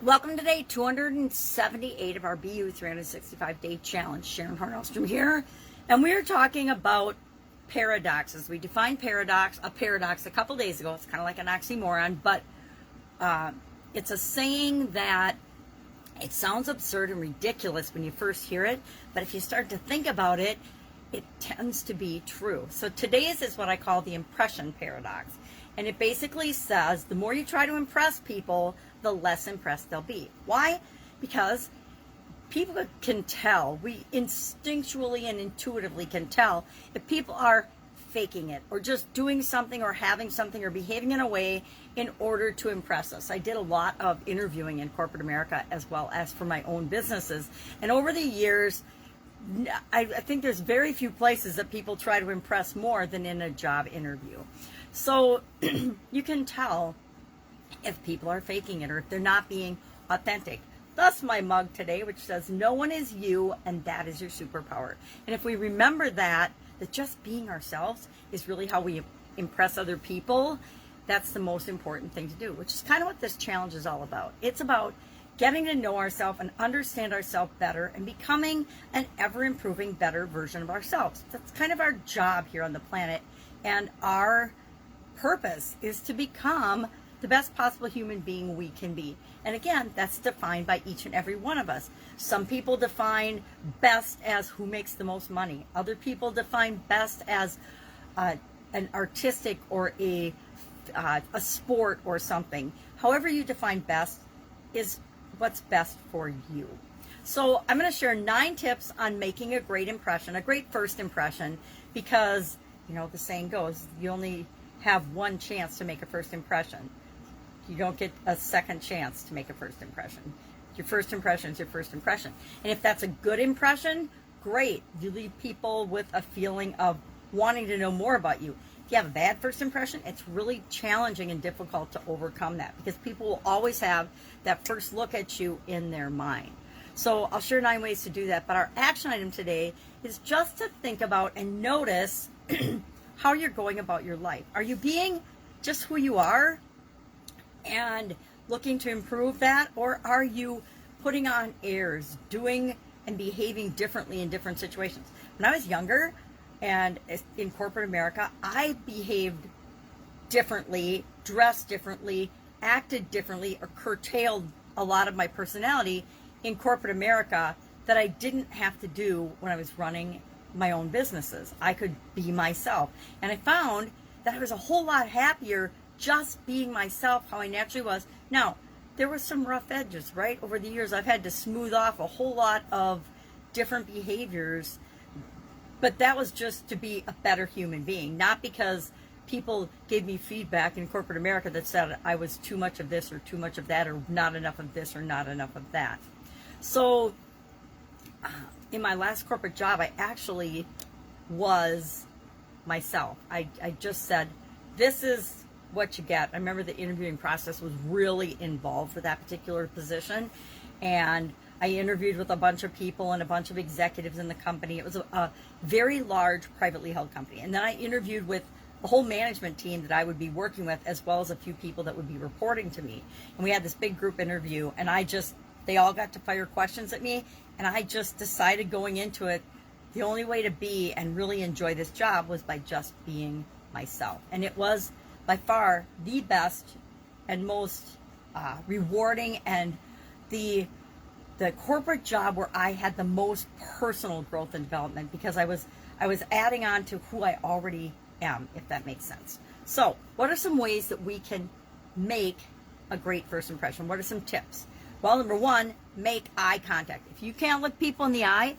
Welcome to day 278 of our BU 365-day challenge. Sharon Horne-Ellstrom here, and we're talking about paradoxes. We defined a paradox a couple days ago. It's kind of like an oxymoron, but it's a saying that it sounds absurd and ridiculous when you first hear it, but if you start to think about it, it tends to be true. So today's is what I call the impression paradox. And it basically says the more you try to impress people, the less impressed they'll be. Why? Because people can tell, we instinctually and intuitively can tell if people are faking it or just doing something or having something or behaving in a way in order to impress us. I did a lot of interviewing in corporate America as well as for my own businesses. And over the years, I think there's very few places that people try to impress more than in a job interview. So you can tell if people are faking it or if they're not being authentic. Thus my mug today, which says, no one is you, and that is your superpower. And if we remember that just being ourselves is really how we impress other people, that's the most important thing to do, which is kind of what this challenge is all about. It's about getting to know ourselves and understand ourselves better and becoming an ever-improving, better version of ourselves. That's kind of our job here on the planet, and our purpose is to become the best possible human being we can be. And again, that's defined by each and every one of us. Some people define best as who makes the most money. Other people define best as an artistic or a sport or something. However you define best is what's best for you. So I'm going to share 9 tips on making a great impression, a great first impression, because, you know, the saying goes, you only have one chance to make a first impression. You don't get a second chance to make a first impression. Your first impression is your first impression. And if that's a good impression, great. You leave people with a feeling of wanting to know more about you. If you have a bad first impression, it's really challenging and difficult to overcome that, because people will always have that first look at you in their mind. So I'll share 9 ways to do that. But our action item today is just to think about and notice how you're going about your life. Are you being just who you are and looking to improve that? Or are you putting on airs, doing and behaving differently in different situations? When I was younger and in corporate America, I behaved differently, dressed differently, acted differently, or curtailed a lot of my personality in corporate America that I didn't have to do when I was running my own businesses. I could be myself. And I found that I was a whole lot happier just being myself, how I naturally was. Now, there were some rough edges, right? Over the years, I've had to smooth off a whole lot of different behaviors, but that was just to be a better human being, not because people gave me feedback in corporate America that said I was too much of this or too much of that or not enough of this or not enough of that. So in my last corporate job, I actually was myself. I just said, this is what you get. I remember the interviewing process was really involved for that particular position. And I interviewed with a bunch of people and a bunch of executives in the company. It was a very large privately held company. And then I interviewed with the whole management team that I would be working with, as well as a few people that would be reporting to me. And we had this big group interview, and they all got to fire questions at me. And I just decided going into it, the only way to be and really enjoy this job was by just being myself. And it was by far the best and most rewarding and the corporate job where I had the most personal growth and development, because I was adding on to who I already am, if that makes sense. So what are some ways that we can make a great first impression? What are some tips? Well, number 1, make eye contact. If you can't look people in the eye,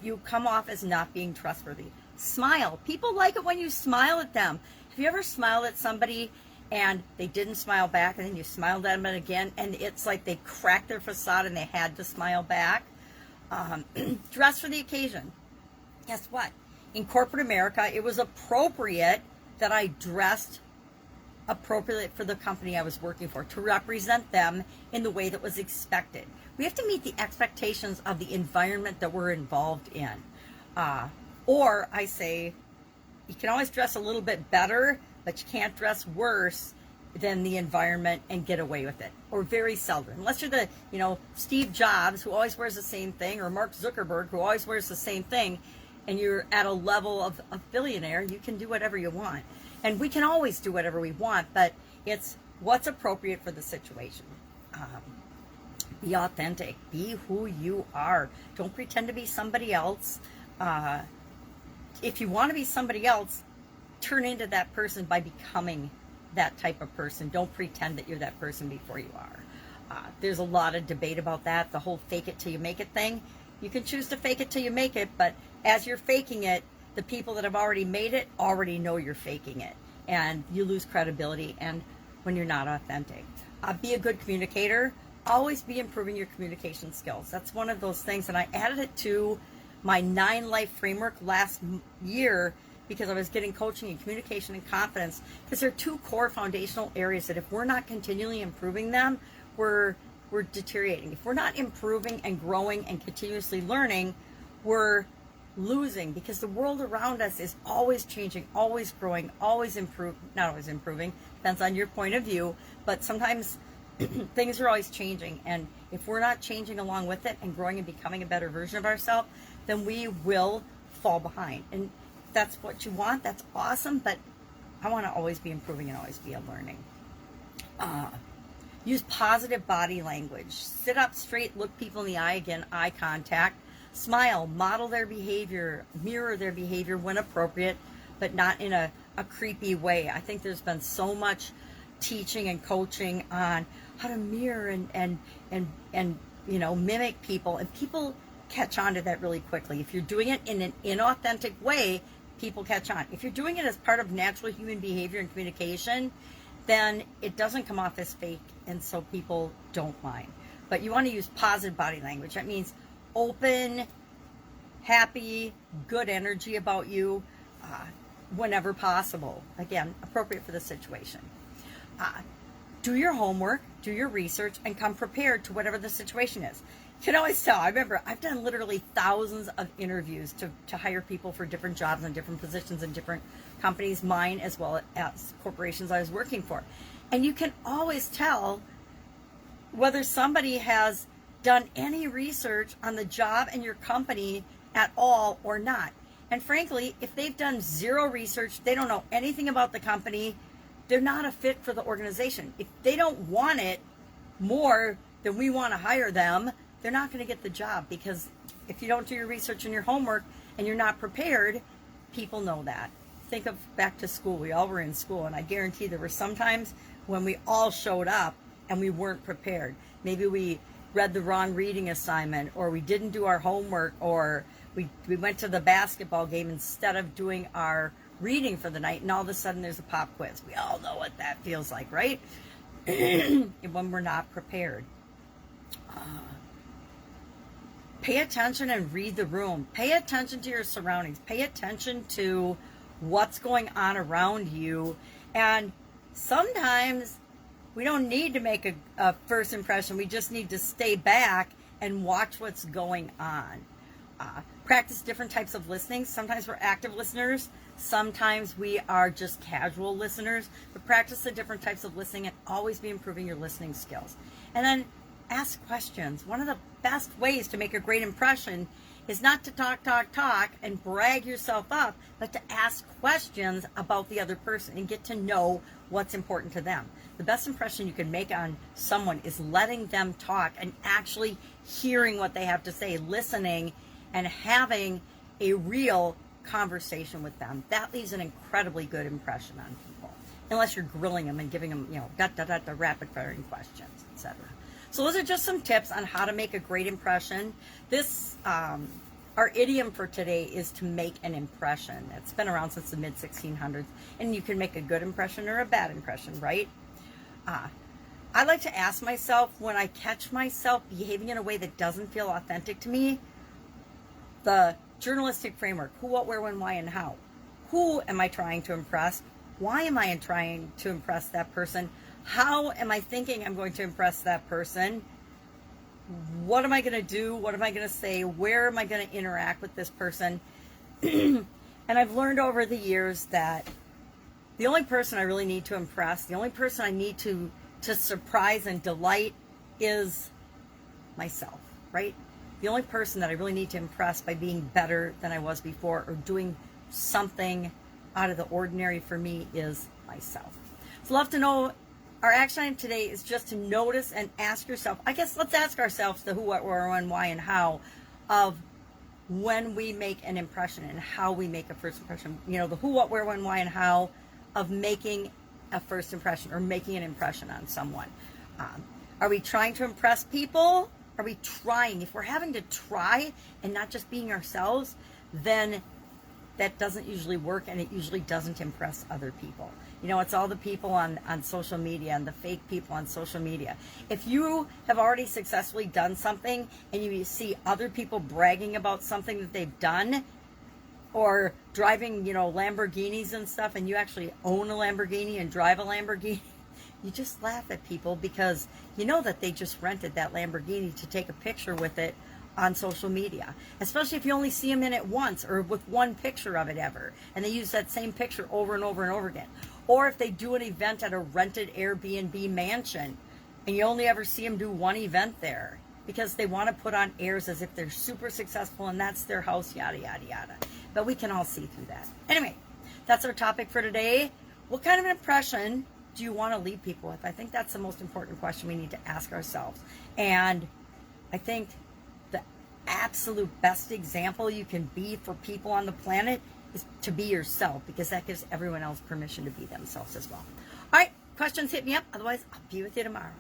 you come off as not being trustworthy. Smile. People like it when you smile at them. Have you ever smiled at somebody and they didn't smile back, and then you smiled at them again, and it's like they cracked their facade and they had to smile back? Dress for the occasion. Guess what? In corporate America, it was appropriate that I dressed appropriate for the company I was working for, to represent them in the way that was expected. We have to meet the expectations of the environment that we're involved in. Or I say, you can always dress a little bit better, but you can't dress worse than the environment and get away with it, or very seldom. Unless you're the, Steve Jobs, who always wears the same thing, or Mark Zuckerberg, who always wears the same thing, and you're at a level of a billionaire, you can do whatever you want. And we can always do whatever we want, but it's what's appropriate for the situation. Be authentic. Be who you are. Don't pretend to be somebody else. If you want to be somebody else, turn into that person by becoming that type of person. Don't pretend that you're that person before you are. There's a lot of debate about that, the whole fake it till you make it thing. You can choose to fake it till you make it, but as you're faking it, the people that have already made it already know you're faking it, and you lose credibility and when you're not authentic. Be a good communicator. Always be improving your communication skills. That's one of those things, and I added it to my 9 life framework last year because I was getting coaching in communication and confidence, because they're 2 core foundational areas that if we're not continually improving them, we're deteriorating. If we're not improving and growing and continuously learning, we're losing, because the world around us is always changing, always growing, not always improving, depends on your point of view, but sometimes things are always changing, and if we're not changing along with it and growing and becoming a better version of ourselves, then we will fall behind. And if that's what you want, that's awesome, but I want to always be improving and always be learning. Use positive body language. Sit up straight, look people in the eye, again, eye contact. Smile, model their behavior, mirror their behavior when appropriate, but not in a creepy way. I think there's been so much teaching and coaching on how to mirror and mimic people, and people catch on to that really quickly. If you're doing it in an inauthentic way, people catch on. If you're doing it as part of natural human behavior and communication, then it doesn't come off as fake, and so people don't mind. But you want to use positive body language. That means open, happy, good energy about you whenever possible. Again, appropriate for the situation. Do your homework, do your research, and come prepared to whatever the situation is. You can always tell. I remember I've done literally thousands of interviews to hire people for different jobs and different positions in different companies, mine as well as corporations I was working for. And you can always tell whether somebody has done any research on the job and your company at all or not. And frankly, if they've done 0 research, they don't know anything about the company, they're not a fit for the organization. If they don't want it more than we want to hire them, they're not going to get the job, because if you don't do your research and your homework and you're not prepared, people know that. Think of back to school. We all were in school, and I guarantee there were some times when we all showed up and we weren't prepared. Maybe we read the wrong reading assignment, or we didn't do our homework, or we went to the basketball game instead of doing our reading for the night, and all of a sudden there's a pop quiz. We all know what that feels like, right? When we're not prepared. Pay attention and read the room. Pay attention to your surroundings. Pay attention to what's going on around you. And sometimes we don't need to make a first impression. We just need to stay back and watch what's going on. Practice different types of listening. Sometimes we're active listeners. Sometimes we are just casual listeners. But practice the different types of listening and always be improving your listening skills. And then ask questions. One of the best ways to make a great impression is not to talk and brag yourself up, but to ask questions about the other person and get to know what's important to them. The best impression you can make on someone is letting them talk and actually hearing what they have to say, listening, and having a real conversation with them. That leaves an incredibly good impression on people, unless you're grilling them and giving them, rapid firing questions, etc. So those are just some tips on how to make a great impression. This, our idiom for today is to make an impression. It's been around since the mid-1600s, and you can make a good impression or a bad impression, right? I like to ask myself, when I catch myself behaving in a way that doesn't feel authentic to me, the journalistic framework: who, what, where, when, why, and how. Who am I trying to impress? Why am I trying to impress that person? How am I thinking I'm going to impress that person? What am I going to do? What am I going to say? Where am I going to interact with this person? And I've learned over the years that the only person I really need to impress, the only person I need to surprise and delight is myself, right? The only person that I really need to impress by being better than I was before or doing something out of the ordinary for me is myself. So love to know. Our action item today is just to notice and ask yourself, I guess let's ask ourselves the who, what, where, when, why, and how of when we make an impression and how we make a first impression. You know, the who, what, where, when, why, and how of making a first impression or making an impression on someone. Are we trying to impress people? Are we trying? If we're having to try and not just being ourselves, then that doesn't usually work, and it usually doesn't impress other people. You know, it's all the people on social media and the fake people on social media. If you have already successfully done something and you see other people bragging about something that they've done, or driving, you know, Lamborghinis and stuff, and you actually own a Lamborghini and drive a Lamborghini, you just laugh at people because you know that they just rented that Lamborghini to take a picture with it on social media, especially if you only see them in it once or with one picture of it ever, and they use that same picture over and over and over again. Or if they do an event at a rented Airbnb mansion and you only ever see them do one event there because they want to put on airs as if they're super successful and that's their house, yada, yada, yada. But we can all see through that. Anyway, that's our topic for today. What kind of an impression do you want to leave people with? I think that's the most important question we need to ask ourselves. And I think the absolute best example you can be for people on the planet is to be yourself, because that gives everyone else permission to be themselves as well. All right, questions, hit me up. Otherwise, I'll be with you tomorrow.